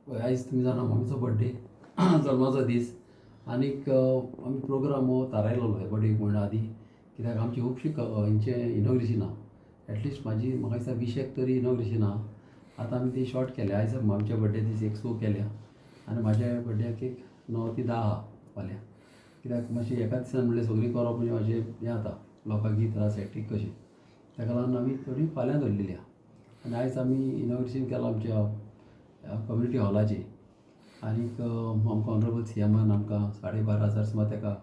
आयज तुमी जाणा मम्मीचो बड्डे जल्माचो दीस आनीक आमी प्रोग्राम हो थारायलोलो हे बड्डेक म्हण आदी कित्याक आमची खुबशीं हेंचें इनॉग्रेशन आहा एटलिस्ट म्हाका दिसता 20 तरी इनॉग्रेशन आहा. आतां आमी ती शॉर्ट केल्या आयज आमच्या बड्डे दीस एक सो केल्या आनी म्हाज्या बड्डेक एक 9 ती 10 आहा फाल्यां. कित्याक मातशी एका दिसान म्हणल्यार सगळीं करप म्हणजे मातशें हें जाता लोकांकी त्रास हॅक्टीक कशें ताका लागून आमी थोडी फाल्यां धरलेली आहा. आनी आयज आमी इनॉग्रेशन केलां आमच्या कम्युनिटी हॉलाचें आनीक आमकां ऑनरेबल सीएमान आमकां 12,500 सुमार ताका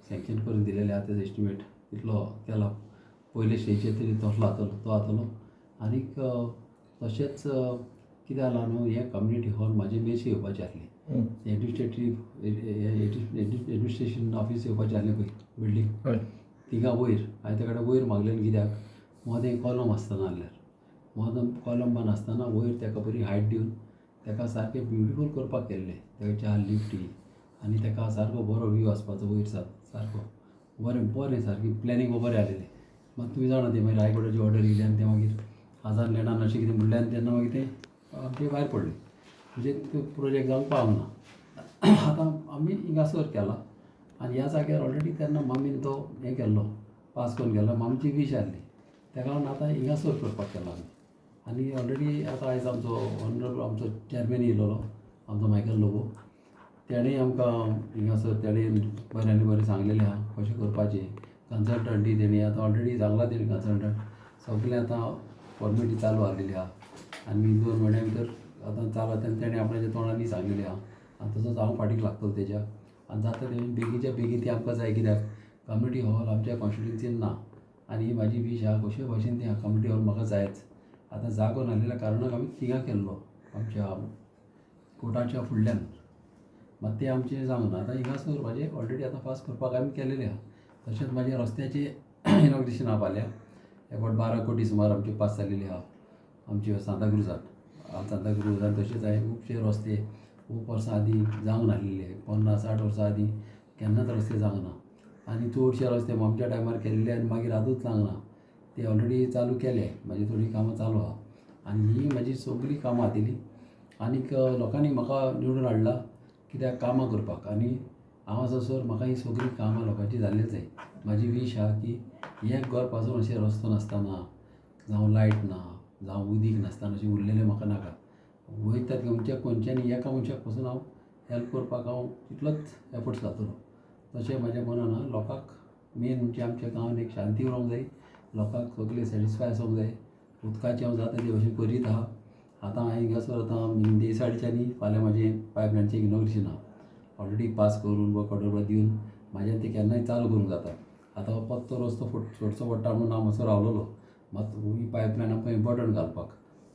सँक्शन करून दिलेले आहा. तेजो एस्टिमेट तितलो केला. पयले स्टेजीचेर तरी तसलो तो जातलो आनीक तशेंच कितें जालां न्हू हें कम्युनिटी हॉल म्हाजे मेरशें येवपाचें आसलें एडमिनिस्ट्रेशन ऑफीस येवपाचें आसलें पळय बिल्डींग थिंगा वयर हांवें तेका वयर मागलेलें कित्याक मोदें कॉलम आसतना जाल्यार मोदें कॉलम नासतना वयर ताका बरी हायट दिवन ताका सारकें ब्युटिफूल करपाक केल्लें ताका 4 लिफ्टी आनी ताका सारको बरो व्यू आसपाचो वयर सारको बरें सारकी प्लॅनिंग बरें आसलेलें. मात तुमी जाणा तें मागीर रायगडाची ऑर्डर येयली आनी तें मागीर आजार लँडान अशें कितें म्हणलें आनी तेन्ना मागीर तें आमचे भायर पडलें म्हणजे तो प्रोजेक्ट जावंक पावंक ना. आतां आमी हिंगासर केला आनी ह्या जाग्यार ऑलरेडी तेन्ना मामीन तो हें केल्लो पास करून गेलो. मामीची वीश आसली ताका लागून आतां हिंगासर करपाक केला आमी आनी ऑलरेडी आतां आयज आमचो ऑनरेबल आमचो चॅरमॅन येयलोलो आमचो मायकल लोबो तेणें आमकां हिंगासर तेणें बऱ्यांनी बरें सांगलेलें आहा कशें करपाचें. कन्सल्टंटी तेणी आतां ऑलरेडी सांगलां तेणी कन्सल्टंट सगळें आतां फॉर्मेलिटी चालू आसलेली आहा आनी 2 म्हयन्या भितर आतां चालू तेन्ना तेणें आपणाच्या तोंडांनी सांगलेलें आहा आनी तसोच हांव फाटीक लागतलो तेज्या आनी जाता तें बेगीच्या बेगीन ती आमकां जाय कित्याक कम्युनिटी हॉल आमच्या कॉन्स्टिट्युन्सीन ना आनी ही म्हाजी वीश आहा कशे भाशेन ती कम्युनिटी हॉल म्हाका जायच. आतां जागो नासलेल्या कारणाक आमी थिंगा केल्लो आमच्या कोर्टाच्या फुडल्यान मात तें आमचें जावंक ना. आतां हिंगासर म्हाजें ऑलरेडी आतां पास करपाक आमी केलेलें आहा. तशेंच म्हाजें रस्त्याचें इनॉग्रेशन आहा फाल्यां एबावट 12 कोटी सुमार आमचे पास जाल्लेले आहा आमचे सांताक्रुजान तशेंच हांवें खुबशे रस्ते खूब वर्सां आदीं जावंक नासलेले 50-60 वर्सां आदीं केन्नाच रस्ते जावंक ना आनी चडशे रस्ते आमच्या टायमार केल्ले आनी मागीर आजूच जावंक ना. ते ऑलरेडी चालू केले म्हाजी थोडीं कामां चालू आहा आनी ही म्हाजी सगळीं कामां आतिली आनीक लोकांनी म्हाका निवडून हाडला कित्याक कामां करपाक आनी हांव आसोसर म्हाका ही सगळीं कामां लोकांची जाल्लीच जाय. म्हाजी वीश आहा की एक घर पासून अशें रस्तो नासतना जावं लायट ना जावं उदीक नासतना अशें उरलेलें म्हाका नाका. वयता खंयच्यानी एका मनशाक पासून हांव हेल्प करपाक हांव तितलोच एफर्ट्स घातलो. तशें म्हाज्या मनान आहा लोकांक मेन म्हणजे आमच्या गांवांत एक शांती उरोंक जाय लोकांक सगळें सॅटिस्फाय आसूंक जाय. उदकाचें हांव जाता ते भशेन करीत आहा. आतां हांवें हिंगासर आतां देसाडीच्यानी फाल्यां म्हाजें पायपलायनचें इनॉग्रेशन आहा ऑलरेडी पास करून वर्क ऑर्डर दिवन म्हाज्यान तें केन्नाय चालू करूंक जाता. आतां हो पत्तो रस्तो सोडचो पडटा म्हणून हांव मातसो रावलोलो मात ही पायपलायन आमकां इम्पॉर्टंट घालपाक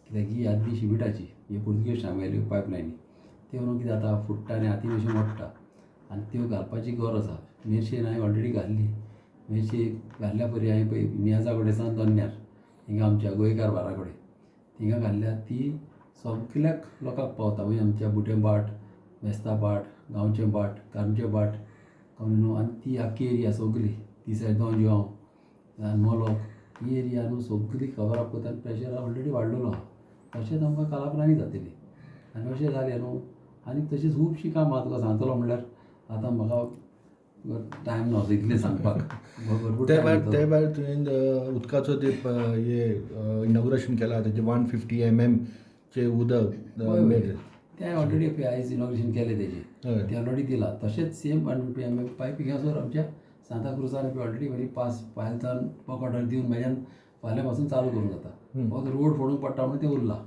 कित्याक ही आदली शिमिटाची ही पुर्तुगेज टायमारल्यो पायपलायनी त्यो न्हू कितें जाता फुट्टा आनी हातीन अशें मोडटा आनी त्यो घालपाची गरज आहा. मेरशेन हांवें ऑलरेडी घाल्ली मेरशे घाल्ल्या परी हांवें पळय नियाजा कडेन दोन्यार हिंगा आमच्या गोंयकार बारा कडेन थिंगा घाल्ल्या ती सगळ्याक लोकांक पावता म्हणजे आमच्या बुटेंबाट मेस्ताबाट गांवचें बाट कारमचें बाट कम्युनो आनी ती आख्खी एरिया सगळी ती सायड दोंजवां मोलोक ही एरिया न्हू सगळी कवर अप करता आनी प्रेशर ऑलरेडी वाडलेलो आहा. तशेंच आमकां कालापरांनी जातली आनी अशें जालें न्हू आनी तशीच खुबशीं कामां तुका सांगतलो म्हणल्यार आतां म्हाका टायम ना इतलें सांगपाक भरपूर ते भायर तुवें उदकाचो ते इनॉग्रेशन केला तेजें 150 mm चे उदक तें ऑलरेडी पळय आयज इनॉग्रेशन केलें तेजें तें ऑलरेडी दिलां. तशेंच सेम 150 mm पायप हिंगासर आमच्या सांताक्रुजान ऑलरेडी म्हाजी पास फायल जावन वर्क ऑर्डर दिवन म्हाज्यान फाल्यां पासून चालू करूंक जाता. फक्त रोड फोडूंक पडटा म्हणून तें उरलां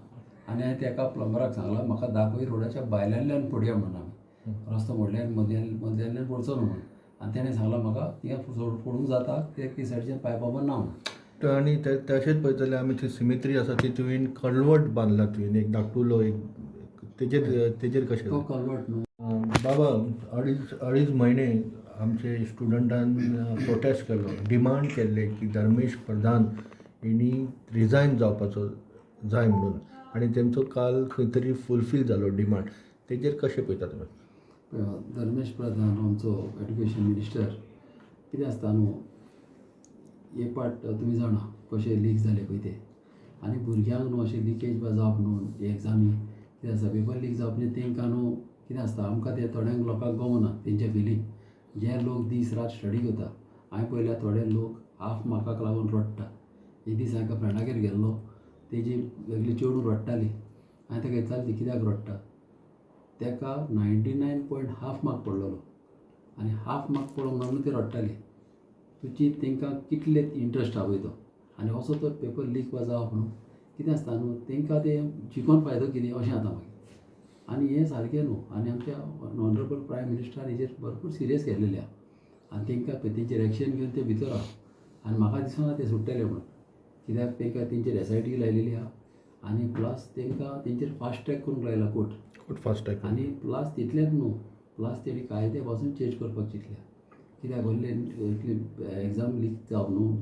आनी हांवें तेका प्लंबराक सांगलां म्हाका दाखय रोडाच्या भायल्यान फोडया म्हणून आमी रस्तो मोडल्यान मदल्यांतल्यान फोडचो न्हू म्हणून आनी तेणें सांगलां म्हाका थिंगा फोडूंक जाता कित्याक ते सायडीच्यान पायपा बंद ना म्हणून. आनी तशेंच पळयत जाल्यार आमी थंय सिमेट्री आसा ती तुवें कल्वट बांदला तुवें एक धाकटुलो एक तेजेर कशें तो कल्वट न्हू बाबा अडीच म्हयने आमचे स्टुडंटान प्रोटेस्ट केलो डिमांड केल्ले की धर्मेश प्रधान हेणी रिजायन जावपाचो जाय म्हणून आनी तेंचो काल खंय तरी फुलफील जालो डिमांड तेजेर कशें पळयता तुमी? धर्मेश प्रधान आमचो एड्युकेशन मिनिस्टर कितें आसता न्हू एक पाट तुमी जाणा कशें लीक जालें पळय तें आनी भुरग्यांक न्हू अशें लिकेज बा जावप न्हू एग्जामी कितें आसा पेपर लीक जावप म्हणजे तेंकां न्हू कितें आसता आमकां ते थोड्यांक लोकांक गमना तेंचे फिलींग. जे लोक दीस रात स्टडी करता हांवें पळयल्या थोडे लोक हाफ मार्काक लागून रडटा. एक दीस हांवें एका फ्रेंडागेर गेल्लो तेजी वेगळी चेडूं रडटाली. हांवें ताका विचारलें ती कित्याक रडटा. ताका 99 हाफ मार्क पडलेलो आनी हाफ मार्क पडोंक लागून ती रडटाली. तुजी तेंकां कितले इंट्रस्ट आहा पळय तो आनी असो तो पेपर लीक वा जावप न्हू कितें आसता न्हू तेंकां तें शिकोवन फायदो कितें अशें जाता मागीर. आनी हें सारकें न्हू आनी आमच्या ऑनरेबल प्रायम मिनिस्टरान हेजेर भरपूर सिरियस घेतलेलें आहा आनी तेंकां तेंचेर एक्शन घेवन ते भितर आहा. आनी म्हाका दिसना ते सुट्टले म्हणून कित्याक तेंकां तेंचेर एसआयटी लायलेली आहा आनी प्लस तेंकां तेंचेर फास्ट ट्रॅक करूंक लायला कोर्ट फास्ट ट्रॅक आनी प्लस तितलेंच न्हू प्लस तेणी कायदे पासून चेंज करपाक चिंतल्या. कित्याक व्हडले एग्जाम लीक जावप न्हू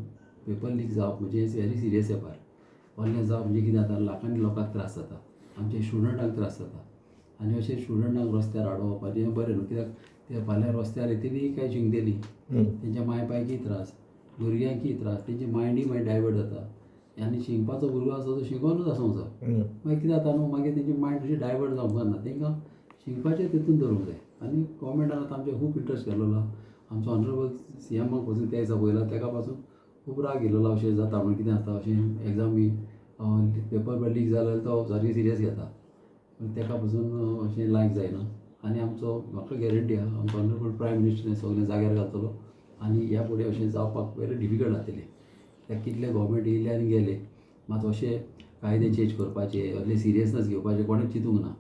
पेपर लीक जावप म्हणजे व्हेरी सिरियस एफआर. व्हडलें जावप म्हणजे कितें जाता लाखांनी लोकांक त्रास जाता आमच्या स्टुडंटांक त्रास जाता आनी अशें स्टुडंटांक रस्त्यार हाडप आनी हें बरें न्हू कित्याक ते फाल्यां रस्त्यार येतली काय शिंकतली तेंच्या माय बायकीय त्रास भुरग्यांकीय त्रास तेंची मायंडूय मागीर डायवर्ट जाता. आनी शिंकपाचो भुरगो आसा तो शिकोनूच आसूंक जाय. मागीर कितें जाता न्हू मागीर तेंची मायंड अशी डायवर्ट जावंक जायना तेंकां शिंकपाचें तितून दवरूंक जाय. आनी गोवोरमेंटान आतां आमचे खूब इंट्रस्ट केल्लो आहा. आमचो ऑनरेबल CMाक पासून त्या दिसा पळयला तेका पासून खूब राग येयलेलो अशें जाता म्हणून कितें जाता अशें एग्जाम बी पेपर लीक जाल्यार तो सारकें सिरियस घेता. तेका पासून अशें लायक जायना आनी आमचो म्हाका गॅरंटी आहा आमचो ऑनरेबल प्रायम मिनिस्टर सगळें जाग्यार घालतलो आनी ह्या फुडें अशें जावपाक वेरी डिफिकल्ट जातलें. कित्याक कितले गोवोरमेंट येयले आनी गेले मात अशें कायदे चेंज करपाचे असले सिरियसनस घेवपाचें कोणेंच चिंतूंक ना.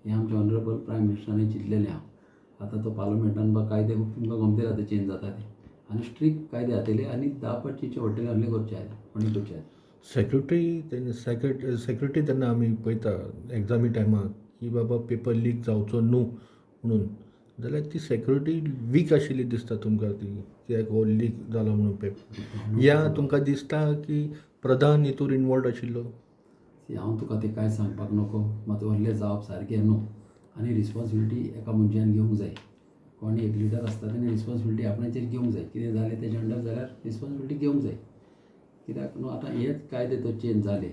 हें आमच्या ऑनरेबल प्रायम मिनिस्टरान चिंतलेलें आहा. आतां तो पार्लमेंटान कायदे खूब तुमकां गमतले जाता चेंज जाता ते आनी स्ट्रिक्ट कायदे जातले आनी 10 फावटीचे हॉटेल असले करचे आनी करचे आहेत. सेक्युरिटी तेन्ना आमी पळयता एग्जामी टायमार की बाबा पेपर लीक जावचो न्हू म्हणून जाल्यार ती सेक्युरिटी वीक आशिल्ली दिसता तुमकां ती कित्याक हो लीक जालो म्हणून पेपर या तुमकां दिसता की प्रधान हितूर इनवॉल्ड आशिल्लो. हांव तुका तें कांय सांगपाक नकळो मात व्हडलें जावप सारकें न्हू आनी रिस्पॉन्सिबिलिटी एका मनशान घेवंक जाय. कोणी एक लिडर आसता तेणें रिस्पॉन्सिबिलिटी आपणाचेर घेवंक जाय. कितें जालें तेजे अंडर जाल्यार रिस्पॉन्सिबिलिटी घेवंक जाय. कित्याक न्हू आतां हेच कायदे तो चेंज जाले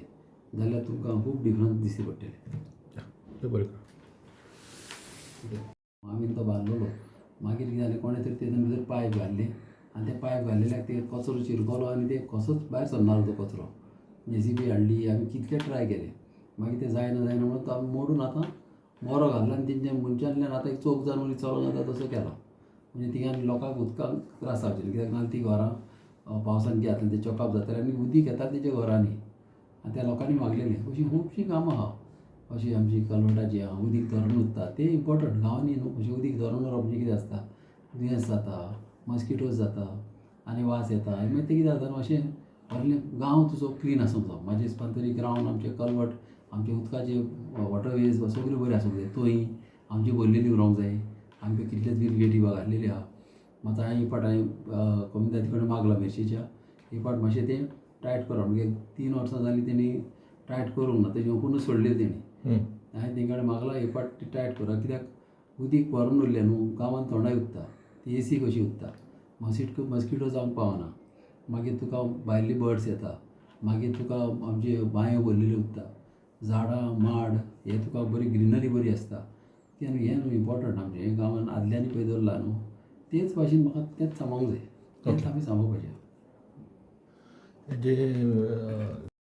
जाल्यार तुमकां खूब डिफरन्स दिश्टी पडटलें. बरें आमी तो बांदलोलो मागीर कितें जालें कोणें तरी तेतून भितर पायप घाल्ले आनी ते पायप घाल्लेल्याक ते कचरो चिरकलो आनी ते कसोच भायर सरनालो तो कचरो. JCB हाडली आमी कितले ट्राय केले मागीर ते जायना म्हणून तो आमी मोडून आतां मोरो घालला आनी तेंच्या मनशांतल्यान आतां एक चोक जावन मनीस चलोंक जाता तसो केला. म्हणजे तिंगा लोकांक उदकाक त्रास जावचे कित्याक नाजाल्यार ती घरां पावसान कितें जातलें ते चॉकअप जातलें आनी उदीक येता तेंच्या घरांनी आनी त्या लोकांनी मागलेलें. अशीं खुबशीं कामां आहा अशी आमची कलवटाची आहा. उदीक धरून उरता तें इम्पॉर्टंट गांवांनी न्हू अशें उदीक धरून उरप म्हणजे कितें आसता दुयेंस जाता मस्किटोज जाता आनी वास येता आनी मागीर तें कितें जाता न्हू अशें व्हडलें गांव तुजो क्लीन आसूंक जाय. म्हाज्या हिसपान तरी ग्रावंड आमचे कलवट आमचे उदकाचे वॉटरवेज सगळ्यो बऱ्यो आसूंक जाय. तोंय आमची भरलेली उरोंक जाय. आमकां कितलेच बिरगेटी घातलेली आहा. मात हांवें ही फावट कमिताची कडेन मागला मेर्शेच्या ही फावट मातशें तें टायट करप म्हणजे 3 वर्सां जालीं तेणी टायट करूंक ना तेजें ओपूनच सोडलें तेणी. हांवें तेंचे कडेन मागला ही फावट ती टायट करप कित्याक उदीक भरून उरलें न्हू गांवांत थंडाय उरता ती AC कशी उरता मस्किटो जावंक पावना. मागीर तुका भायली बर्ड्स येता मागीर तुका आमची बांयो भरलेल्यो उरता झाडां माड हे तुका बरी ग्रिनरी बरी आसता. तें हें न्हू इम्पॉर्टंट आमचें हें गांवांत आदल्यांनी पळय दवरलां न्हू तेच भाशेन म्हाका तेंच सांगूंक जाय तेंच आमी सांगोवपाचें. जे